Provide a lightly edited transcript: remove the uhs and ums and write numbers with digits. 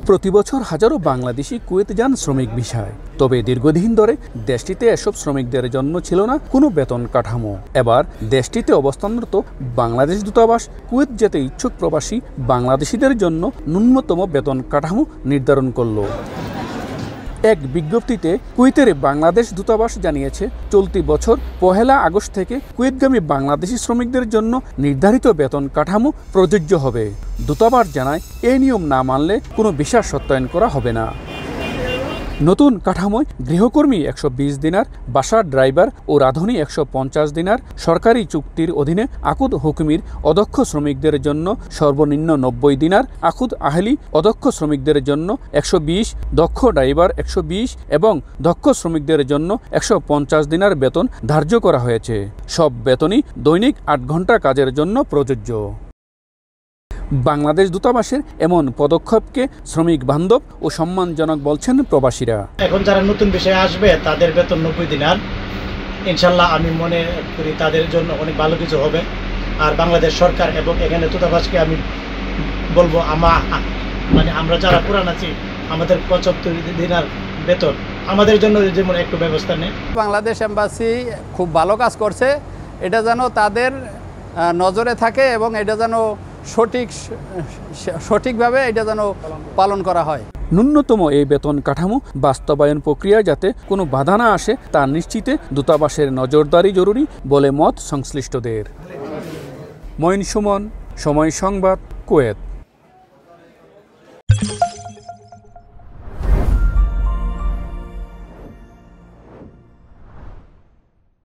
প্রতি বছর হাজারো বাংলাদেশি কুয়েত যান শ্রমিক ভিসায়। তবে দীর্ঘদিন ধরে দেশটিতে এসব শ্রমিকদের জন্য ছিল না কোনো বেতন কাঠামো। এবার দেশটিতে অবস্থানরত বাংলাদেশ দূতাবাস কুয়েত যেতে ইচ্ছুক প্রবাসী বাংলাদেশিদের জন্য ন্যূনতম বেতন কাঠামো নির্ধারণ করল। এক বিজ্ঞপ্তিতে কুয়েতের বাংলাদেশ দূতাবাস জানিয়েছে, চলতি বছর 1 আগস্ট থেকে কুয়েতগামী বাংলাদেশি শ্রমিকদের জন্য নির্ধারিত বেতন কাঠামো প্রযোজ্য হবে। দূতাবাস জানায়, এই নিয়ম না মানলে কোনো ভিসা সত্যায়ন করা হবে না। নতুন কাঠামোয় গৃহকর্মী 120 দিনার, বাসার ড্রাইভার ও রাঁধুনি 150 দিনার, সরকারি চুক্তির অধীনে আকুদ হুকুমির অদক্ষ শ্রমিকদের জন্য সর্বনিম্ন 90 দিনার, আকুদ আহলি অদক্ষ শ্রমিকদের জন্য 120, দক্ষ ড্রাইভার 120 এবং দক্ষ শ্রমিকদের জন্য 150 দিনার বেতন ধার্য করা হয়েছে। সব বেতনই দৈনিক 8 ঘন্টা কাজের জন্য প্রযোজ্য। বাংলাদেশ দূতাবাসের এমন পদক্ষেপকে শ্রমিক বান্ধব ও সম্মানজনক বলছেন প্রবাসীরা। এখন যারা নতুন বিষয়ে আসবে তাদের বেতন 90 দিনার, ইনশাল্লাহ আমি মনে করি তাদের জন্য অনেক ভালো কিছু হবে। আর বাংলাদেশ সরকার এবং এখানে দূতাবাসকে আমি বলবো, আমরা যারা পুরান আছি আমাদের 75 দিনার বেতন আমাদের জন্য যেমন একটু ব্যবস্থা নেই। বাংলাদেশ এম্বাসি খুব ভালো কাজ করছে, এটা যেন তাদের নজরে থাকে এবং এটা যেন সঠিকভাবে এটা যেন পালন করা হয়। ন্যূনতম এই বেতন কাঠামো বাস্তবায়ন প্রক্রিয়া যাতে কোনো বাধা না আসে তা নিশ্চিতে দূতাবাসের নজরদারি জরুরি বলে মত সংশ্লিষ্টদের। মঈন সুমন, সময় সংবাদ, কুয়েত।